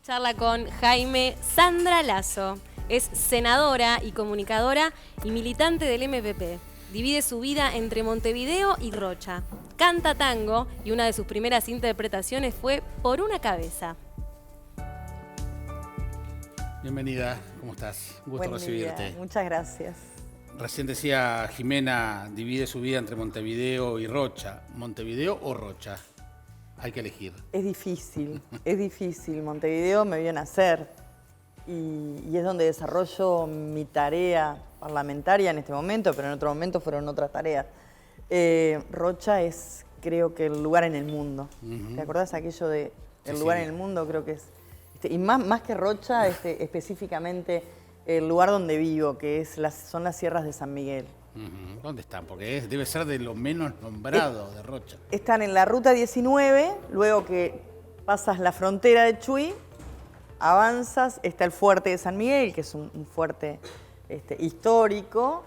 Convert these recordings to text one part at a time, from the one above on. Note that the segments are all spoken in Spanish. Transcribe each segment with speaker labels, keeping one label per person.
Speaker 1: Charla con Jaime Sandra Lazo. Es senadora y comunicadora y militante del MPP. Divide su vida entre Montevideo y Rocha. Canta tango y una de sus primeras interpretaciones fue Por una cabeza.
Speaker 2: Bienvenida, ¿cómo estás? Un gusto recibirte.
Speaker 3: Muchas gracias.
Speaker 2: Recién decía Jimena, divide su vida entre Montevideo y Rocha. ¿Montevideo o Rocha? Hay que elegir.
Speaker 3: Es difícil. Montevideo me vio nacer y es donde desarrollo mi tarea parlamentaria en este momento, pero en otro momento fueron otras tareas. Rocha es, creo que, el lugar en el mundo. ¿Te acordás aquello de el lugar en el mundo? Creo que es, y más que Rocha, específicamente el lugar donde vivo, que es son las sierras de San Miguel.
Speaker 2: ¿Dónde están? Porque debe ser de lo menos nombrado de Rocha.
Speaker 3: Están en la ruta 19, luego que pasas la frontera de Chuy, avanzas, está el fuerte de San Miguel, que es un fuerte histórico,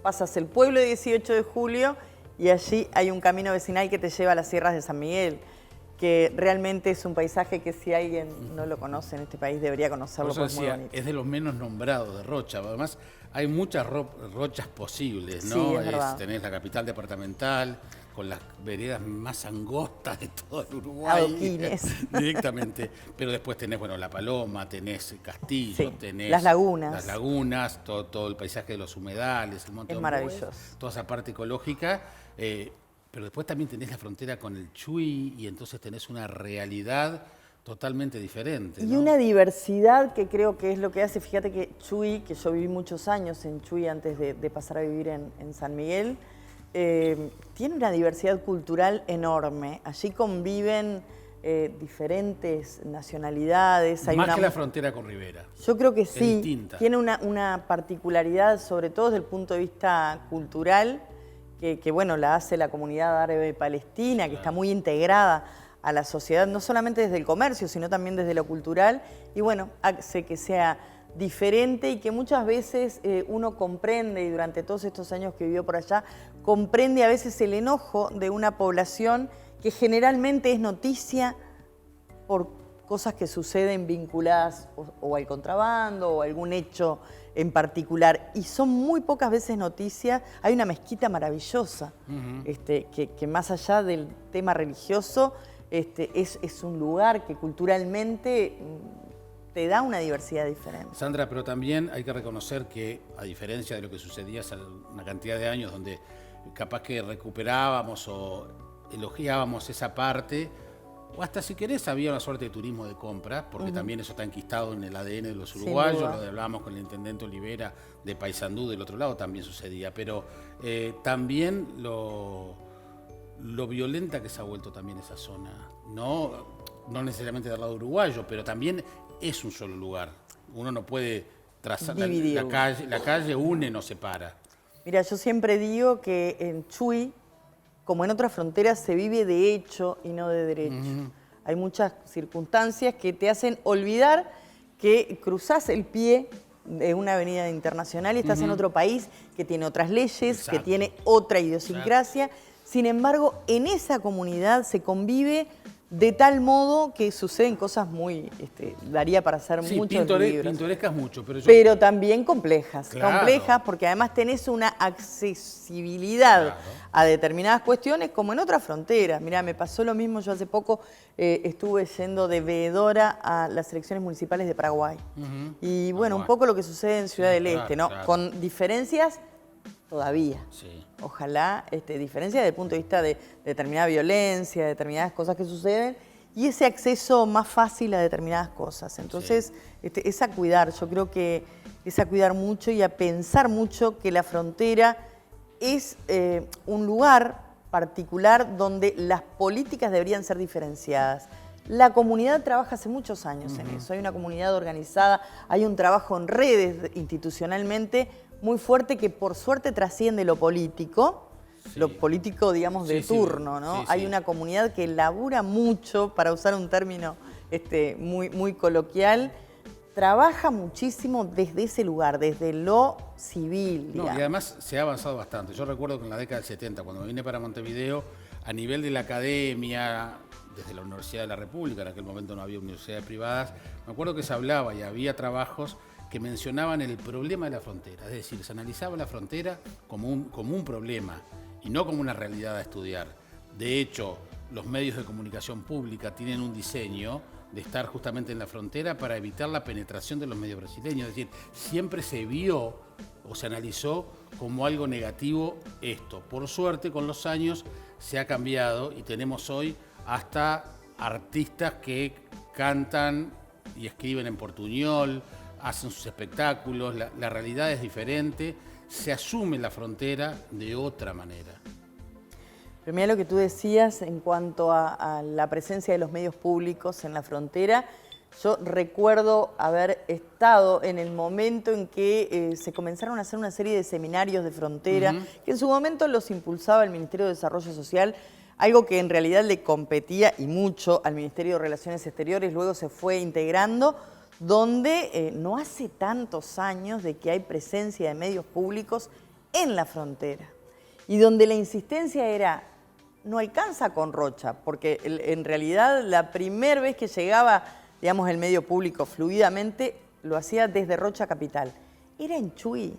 Speaker 3: pasas el pueblo de 18 de julio y allí hay un camino vecinal que te lleva a las sierras de San Miguel, que realmente es un paisaje que si alguien no lo conoce en este país debería conocerlo, porque es muy bonito.
Speaker 2: Es de los menos nombrados de Rocha. Además, hay muchas rochas posibles, ¿no?
Speaker 3: Sí, es verdad.
Speaker 2: Tenés la capital departamental, con las veredas más angostas de todo el Uruguay.
Speaker 3: Adoquines.
Speaker 2: Directamente. Pero después tenés, bueno, La Paloma, tenés Castillo, tenés
Speaker 3: las lagunas.
Speaker 2: Las lagunas, todo el paisaje de los humedales, el Monte
Speaker 3: Es
Speaker 2: Omboe,
Speaker 3: maravilloso.
Speaker 2: toda esa parte ecológica. Pero después también tenés la frontera con el Chuy y entonces tenés una realidad totalmente diferente, ¿no?
Speaker 3: Y una diversidad que creo que es lo que hace, fíjate que Chuy, que yo viví muchos años en Chuy antes de pasar a vivir en San Miguel, tiene una diversidad cultural enorme. Allí conviven diferentes nacionalidades.
Speaker 2: Más que la frontera con Rivera.
Speaker 3: Yo creo que
Speaker 2: es
Speaker 3: sí.
Speaker 2: distinta.
Speaker 3: Tiene una particularidad, sobre todo desde el punto de vista cultural, que bueno, la hace la comunidad árabe palestina, claro, que está muy integrada a la sociedad, no solamente desde el comercio, sino también desde lo cultural, y bueno, hace que sea diferente y que muchas veces uno comprende, y durante todos estos años que vivió por allá, comprende a veces el enojo de una población que generalmente es noticia por cosas que suceden vinculadas o al contrabando o algún hecho en particular, y son muy pocas veces noticias. Hay una mezquita maravillosa, que más allá del tema religioso, es un lugar que culturalmente te da una diversidad diferente.
Speaker 2: Sandra, pero también hay que reconocer que, a diferencia de lo que sucedía hace una cantidad de años, donde capaz que recuperábamos o elogiábamos esa parte, o hasta si querés había una suerte de turismo de compra, porque también eso está enquistado en el ADN de los uruguayos, lo que hablábamos con el intendente Olivera de Paysandú, del otro lado también sucedía, pero también lo violenta que se ha vuelto también esa zona, no necesariamente del lado uruguayo, pero también es un solo lugar. Uno no puede trazar, la calle une, no separa.
Speaker 3: Mira, yo siempre digo que en Chuy, como en otras fronteras, se vive de hecho y no de derecho. Hay muchas circunstancias que te hacen olvidar que cruzás el pie de una avenida internacional y estás en otro país que tiene otras leyes, exacto, que tiene otra idiosincrasia. Exacto. Sin embargo, en esa comunidad se convive de tal modo que suceden cosas muy, daría para hacer muchos libros.
Speaker 2: Pintorescas mucho,
Speaker 3: pero también complejas.
Speaker 2: Claro.
Speaker 3: Complejas porque además tenés una accesibilidad, claro, a determinadas cuestiones como en otras fronteras. Mirá, me pasó lo mismo, yo hace poco estuve yendo de veedora a las elecciones municipales de Paraguay. Y bueno, un poco lo que sucede en Ciudad del Este, ¿no? Claro. Con diferencias todavía. Sí. Ojalá diferencia desde el punto de vista de determinada violencia, de determinadas cosas que suceden, y ese acceso más fácil a determinadas cosas. Entonces, es a cuidar. Yo creo que es a cuidar mucho y a pensar mucho que la frontera es un lugar particular donde las políticas deberían ser diferenciadas. La comunidad trabaja hace muchos años en eso. Hay una comunidad organizada, hay un trabajo en redes institucionalmente muy fuerte que por suerte trasciende lo político, digamos, de turno, ¿no? Hay una comunidad que labura mucho, para usar un término muy coloquial, trabaja muchísimo desde ese lugar, desde lo civil, digamos.
Speaker 2: No, y además se ha avanzado bastante. Yo recuerdo que en la década del 70, cuando me vine para Montevideo, a nivel de la academia, desde la Universidad de la República, en aquel momento no había universidades privadas, me acuerdo que se hablaba y había trabajos que mencionaban el problema de la frontera, es decir, se analizaba la frontera como un problema y no como una realidad a estudiar. De hecho, los medios de comunicación pública tienen un diseño de estar justamente en la frontera para evitar la penetración de los medios brasileños, es decir, siempre se vio o se analizó como algo negativo esto. Por suerte, con los años se ha cambiado y tenemos hoy hasta artistas que cantan y escriben en portuñol, hacen sus espectáculos, la realidad es diferente, se asume la frontera de otra manera.
Speaker 3: Pero mira lo que tú decías en cuanto a la presencia de los medios públicos en la frontera. Yo recuerdo haber estado en el momento en que se comenzaron a hacer una serie de seminarios de frontera, que en su momento los impulsaba el Ministerio de Desarrollo Social, algo que en realidad le competía y mucho al Ministerio de Relaciones Exteriores, luego se fue integrando, donde no hace tantos años de que hay presencia de medios públicos en la frontera, y donde la insistencia era, no alcanza con Rocha, porque en realidad la primera vez que llegaba, digamos, el medio público fluidamente, lo hacía desde Rocha Capital. Era en Chuy.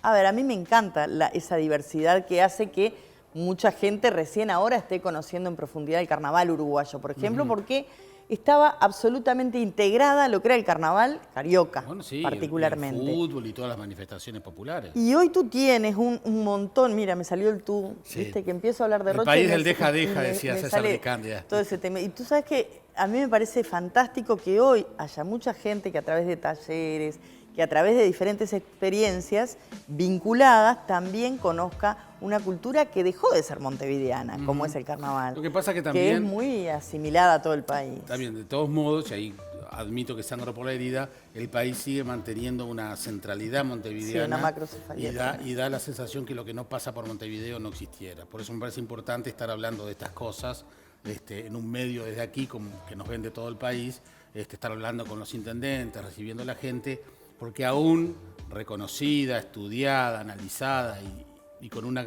Speaker 3: A ver, a mí me encanta esa diversidad que hace que mucha gente recién ahora esté conociendo en profundidad el carnaval uruguayo, por ejemplo, porque estaba absolutamente integrada a lo que era el carnaval carioca,
Speaker 2: bueno, sí,
Speaker 3: particularmente.
Speaker 2: El fútbol y todas las manifestaciones populares.
Speaker 3: Y hoy tú tienes un montón, mira, me salió el tú,
Speaker 2: sí.
Speaker 3: Viste, que empiezo a hablar de Rocha.
Speaker 2: El país del deja-deja, decía
Speaker 3: me
Speaker 2: César
Speaker 3: sale
Speaker 2: Ricandia.
Speaker 3: todo ese tema. Y tú sabes que a mí me parece fantástico que hoy haya mucha gente que a través de talleres, que a través de diferentes experiencias vinculadas también conozca una cultura que dejó de ser montevideana, como es el carnaval.
Speaker 2: Lo que pasa que también...
Speaker 3: Que es muy asimilada a todo el país.
Speaker 2: También, de todos modos, y ahí admito que sangro por la herida, el país sigue manteniendo una centralidad montevideana.
Speaker 3: Sí, una macrocefalía.
Speaker 2: Y da la sensación que lo que no pasa por Montevideo no existiera. Por eso me parece importante estar hablando de estas cosas en un medio desde aquí, que nos ven de todo el país, estar hablando con los intendentes, recibiendo a la gente, porque aún reconocida, estudiada, analizada y con una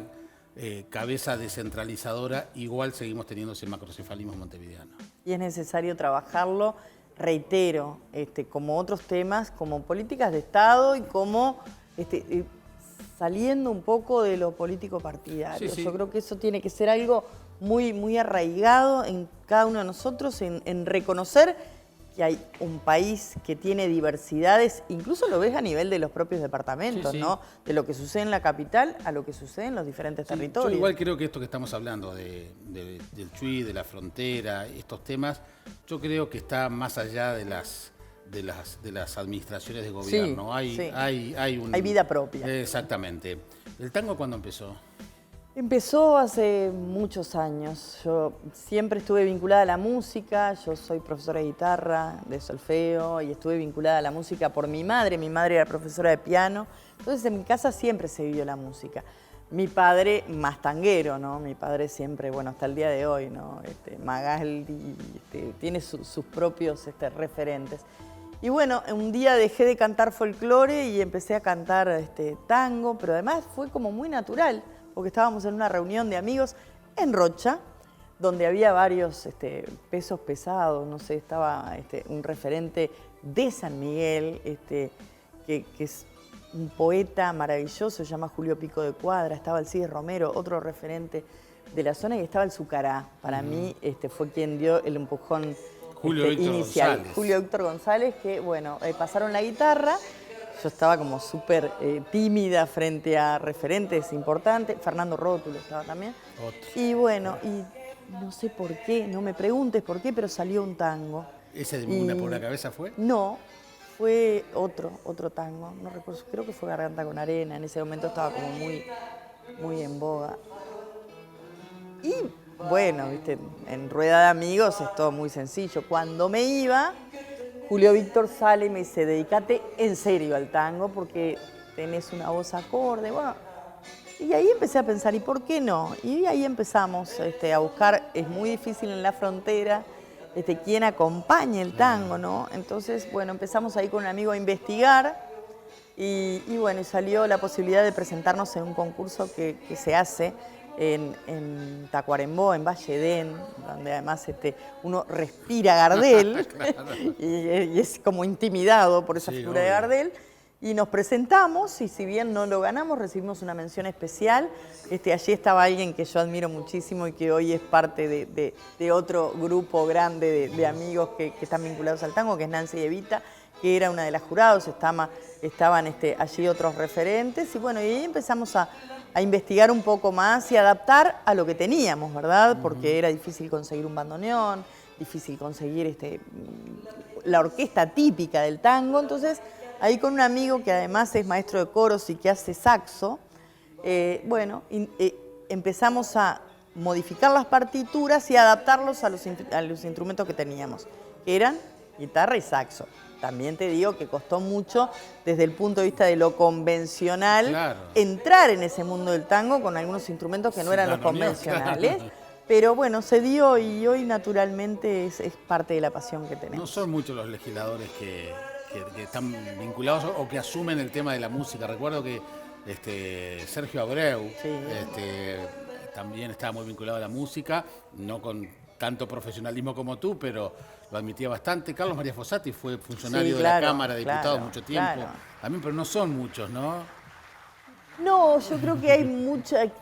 Speaker 2: cabeza descentralizadora, igual seguimos teniendo ese macrocefalismo montevideano.
Speaker 3: Y es necesario trabajarlo, reitero, como otros temas, como políticas de Estado y como saliendo un poco de lo político partidario.
Speaker 2: Sí, sí.
Speaker 3: Yo creo que eso tiene que ser algo muy, muy arraigado en cada uno de nosotros, en reconocer que hay un país que tiene diversidades, incluso lo ves a nivel de los propios departamentos,
Speaker 2: sí, sí.
Speaker 3: ¿no? De lo que sucede en la capital a lo que sucede en los diferentes territorios.
Speaker 2: Yo igual creo que esto que estamos hablando del Chuy, de la frontera, estos temas, yo creo que está más allá de las administraciones de gobierno.
Speaker 3: Sí,
Speaker 2: hay
Speaker 3: vida propia.
Speaker 2: Exactamente. ¿El tango cuándo empezó?
Speaker 3: Empezó hace muchos años. Yo siempre estuve vinculada a la música. Yo soy profesora de guitarra, de solfeo, y estuve vinculada a la música por mi madre. Mi madre era profesora de piano. Entonces en mi casa siempre se vivió la música. Mi padre más tanguero, ¿no? Mi padre siempre, bueno, hasta el día de hoy, ¿no? Magaldi, tiene sus propios referentes. Y bueno, un día dejé de cantar folclore y empecé a cantar tango, pero además fue como muy natural, porque estábamos en una reunión de amigos en Rocha, donde había varios pesos pesados, no sé, estaba un referente de San Miguel, que es un poeta maravilloso, se llama Julio Pico de Cuadra, estaba Alcides Romero, otro referente de la zona, y estaba el Zucará. Para mí fue quien dio el empujón
Speaker 2: Julio Víctor
Speaker 3: inicial.
Speaker 2: González.
Speaker 3: Julio Víctor González, que bueno, pasaron la guitarra. Yo estaba como súper tímida frente a referentes importantes. Fernando Rótulo estaba también.
Speaker 2: Otro.
Speaker 3: Y bueno, y no sé por qué, no me preguntes por qué, pero salió un tango.
Speaker 2: ¿Ese de Una por la cabeza fue?
Speaker 3: No, fue otro tango. No recuerdo, creo que fue Garganta con Arena. En ese momento estaba como muy en boga. Y bueno, viste, en rueda de amigos es todo muy sencillo. Cuando me iba, Julio Víctor sale y me dice, dedícate en serio al tango porque tenés una voz acorde. Bueno, y ahí empecé a pensar, ¿y por qué no? Y ahí empezamos a buscar, es muy difícil en la frontera, quién acompañe el tango, ¿no? Entonces, bueno, empezamos ahí con un amigo a investigar y bueno, y salió la posibilidad de presentarnos en un concurso que se hace en Tacuarembó, en Valle Edén, donde además uno respira Gardel y es como intimidado por esa figura de Gardel. Y nos presentamos y si bien no lo ganamos, recibimos una mención especial. Allí estaba alguien que yo admiro muchísimo y que hoy es parte de otro grupo grande de amigos que están vinculados al tango, que es Nancy Evita, que era una de las jurados, estaban allí otros referentes y bueno, y ahí empezamos a investigar un poco más y adaptar a lo que teníamos, ¿verdad? Porque era difícil conseguir un bandoneón, difícil conseguir la orquesta típica del tango, entonces ahí con un amigo que además es maestro de coros y que hace saxo, empezamos a modificar las partituras y adaptarlos a los instrumentos que teníamos, que eran guitarra y saxo. También te digo que costó mucho desde el punto de vista de lo convencional entrar en ese mundo del tango con algunos instrumentos que no eran los convencionales. Pero bueno, se dio y hoy naturalmente es parte de la pasión que tenemos.
Speaker 2: No son muchos los legisladores que están vinculados o que asumen el tema de la música. Recuerdo que Sergio Abreu también estaba muy vinculado a la música, no con tanto profesionalismo como tú, pero lo admitía bastante. Carlos María Fossati fue funcionario de la Cámara de Diputados mucho tiempo. También, pero no son muchos, ¿no?
Speaker 3: No, yo creo que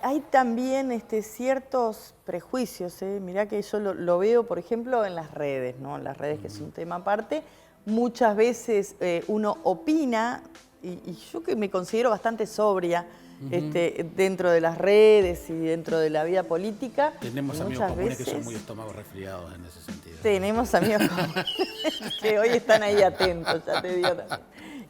Speaker 3: hay también ciertos prejuicios. Mirá que yo lo veo, por ejemplo, en las redes, ¿no? En las redes, que es un tema aparte. Muchas veces uno opina, y yo que me considero bastante sobria dentro de las redes y dentro de la vida política.
Speaker 2: Tenemos amigos comunes que son muy estómagos resfriados en ese sentido.
Speaker 3: Tenemos amigos comunes que hoy están ahí atentos, ya te digo también.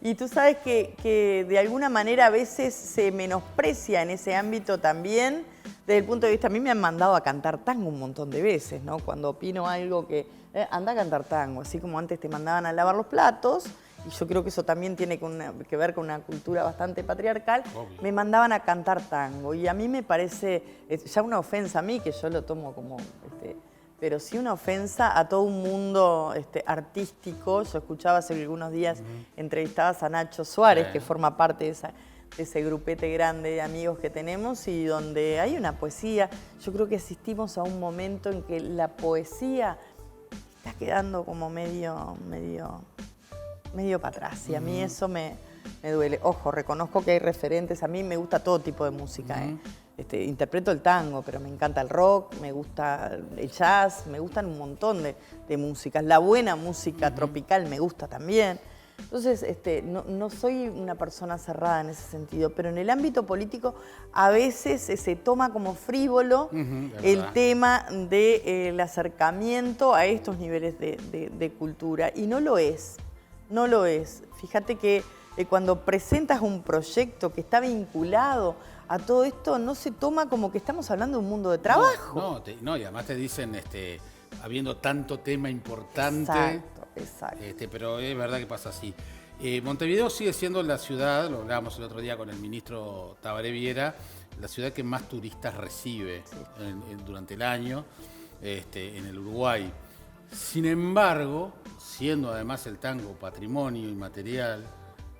Speaker 3: Y tú sabes que de alguna manera a veces se menosprecia en ese ámbito también, desde el punto de vista, a mí me han mandado a cantar tango un montón de veces, ¿no? Cuando opino algo que, anda a cantar tango, así como antes te mandaban a lavar los platos, y yo creo que eso también tiene que ver con una cultura bastante patriarcal, obvio. Me mandaban a cantar tango, y a mí me parece ya una ofensa a mí, que yo lo tomo como... pero sí una ofensa a todo un mundo artístico. Yo escuchaba hace algunos días, entrevistabas a Nacho Suárez, que forma parte de ese grupete grande de amigos que tenemos y donde hay una poesía. Yo creo que asistimos a un momento en que la poesía está quedando como medio para atrás y a mí eso me duele. Ojo, reconozco que hay referentes, a mí me gusta todo tipo de música, interpreto el tango, pero me encanta el rock, me gusta el jazz, me gustan un montón de músicas. La buena música tropical me gusta también. Entonces, no soy una persona cerrada en ese sentido, pero en el ámbito político a veces se toma como frívolo el tema del acercamiento a estos niveles de cultura, y no lo es, no lo es. Fíjate que cuando presentas un proyecto que está vinculado a todo esto, no se toma como que estamos hablando de un mundo de trabajo.
Speaker 2: No, y además te dicen, habiendo tanto tema importante.
Speaker 3: Exacto.
Speaker 2: Pero es verdad que pasa así. Montevideo sigue siendo la ciudad, lo hablábamos el otro día con el ministro Tabaré Viera, la ciudad que más turistas recibe durante el año en el Uruguay. Sin embargo, siendo además el tango patrimonio inmaterial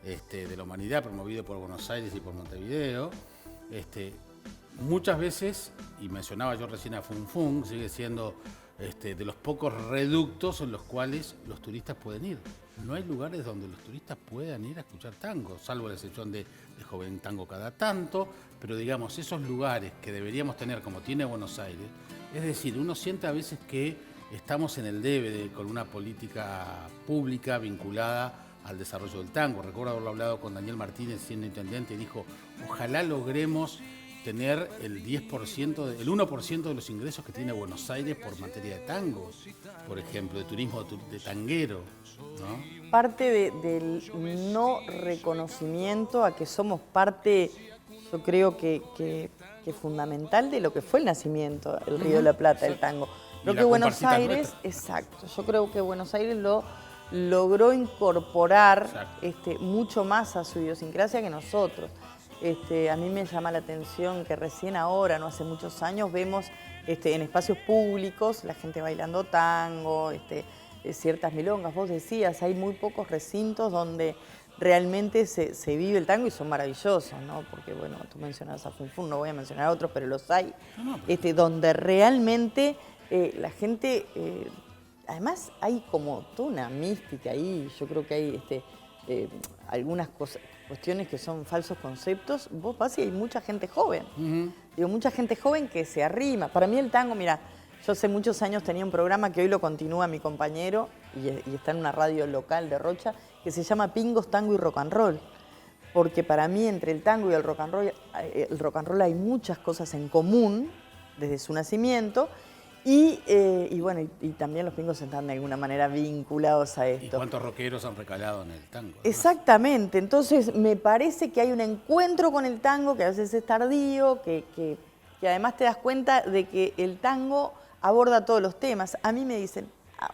Speaker 2: de la humanidad, promovido por Buenos Aires y por Montevideo, muchas veces, y mencionaba yo recién a Fun Fun, sigue siendo de los pocos reductos en los cuales los turistas pueden ir. No hay lugares donde los turistas puedan ir a escuchar tango, salvo la excepción de Joven Tango cada tanto, pero digamos, esos lugares que deberíamos tener como tiene Buenos Aires, es decir, uno siente a veces que estamos en el debe con una política pública vinculada al desarrollo del tango. Recuerdo haberlo hablado con Daniel Martínez, siendo intendente, y dijo, ojalá logremos tener el 10%, el 1% de los ingresos que tiene Buenos Aires por materia de tango, por ejemplo, de turismo de tanguero, ¿no?
Speaker 3: Parte del no reconocimiento a que somos parte, yo creo que fundamental de lo que fue el nacimiento, el Río de la Plata, el tango. Creo que Buenos Aires, exacto, yo creo que Buenos Aires lo logró incorporar mucho más a su idiosincrasia que nosotros. A mí me llama la atención que recién ahora, no hace muchos años, vemos en espacios públicos la gente bailando tango, ciertas milongas. Vos decías, hay muy pocos recintos donde realmente se vive el tango y son maravillosos, ¿no? Porque, bueno, tú mencionas a Funfun, no voy a mencionar a otros, pero los hay, donde realmente la gente, además hay como toda una mística ahí, yo creo que hay algunas cuestiones que son falsos conceptos. Vos vas y hay mucha gente joven, digo, mucha gente joven que se arrima. Para mí el tango, mira, yo hace muchos años tenía un programa que hoy lo continúa mi compañero y está en una radio local de Rocha, que se llama Pingos, Tango y Rock and Roll. Porque para mí entre el tango y el rock and roll hay muchas cosas en común desde su nacimiento. Y bueno, y también los pingos están de alguna manera vinculados a esto.
Speaker 2: ¿Y cuántos rockeros han recalado en el tango?
Speaker 3: Exactamente, entonces me parece que hay un encuentro con el tango que a veces es tardío, que además te das cuenta de que el tango aborda todos los temas. A mí me dicen,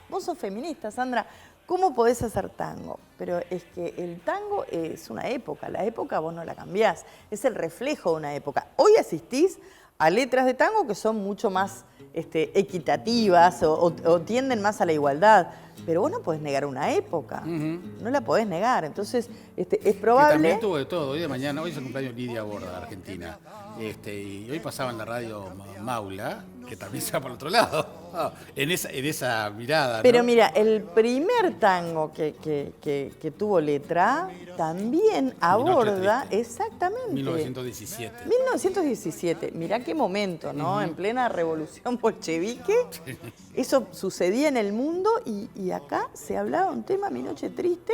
Speaker 3: vos sos feminista, Sandra, ¿cómo podés hacer tango? Pero es que el tango es una época, la época vos no la cambiás, es el reflejo de una época. Hoy asistís a letras de tango que son mucho más equitativas o tienden más a la igualdad, pero vos no podés negar una época, no la podés negar, entonces es probable...
Speaker 2: Que también tuvo de todo, hoy de mañana, hoy es el cumpleaños Lidia Borda, de Argentina, y hoy pasaba en la radio Maula, que también se va por el otro lado, en esa mirada, ¿no?
Speaker 3: Pero mira, el primer tango que tuvo letra también aborda exactamente...
Speaker 2: 1917.
Speaker 3: 1917, mirá qué momento, ¿no? En plena revolución bolchevique, eso sucedía en el mundo y acá se hablaba un tema, Mi Noche Triste,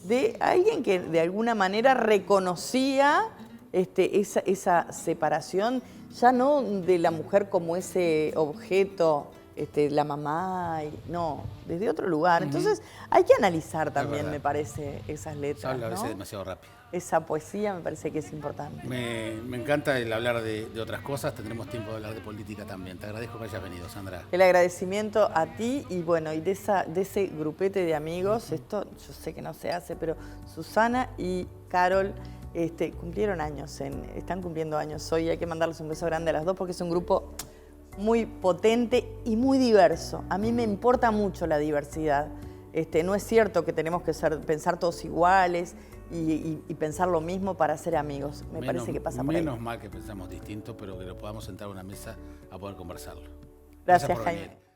Speaker 3: de alguien que de alguna manera reconocía esa separación, ya no de la mujer como ese objeto, la mamá, no, desde otro lugar. Entonces hay que analizar también, me parece, esas letras.
Speaker 2: Se habla a veces
Speaker 3: ¿no?
Speaker 2: demasiado rápido.
Speaker 3: Esa poesía me parece que es importante.
Speaker 2: Me encanta el hablar de otras cosas, tendremos tiempo de hablar de política también. Te agradezco que hayas venido, Sandra.
Speaker 3: El agradecimiento a ti y bueno, y de ese grupete de amigos, esto yo sé que no se hace, pero Susana y Carol cumplieron años, están cumpliendo años hoy, hay que mandarles un beso grande a las dos porque es un grupo muy potente y muy diverso. A mí me importa mucho la diversidad. No es cierto que tenemos que pensar todos iguales y pensar lo mismo para ser amigos. Me parece que pasa por ahí.
Speaker 2: Menos mal que pensamos distinto, pero que lo podamos sentar a una mesa a poder conversarlo.
Speaker 3: Gracias,
Speaker 2: por
Speaker 3: Jaime.
Speaker 2: venir.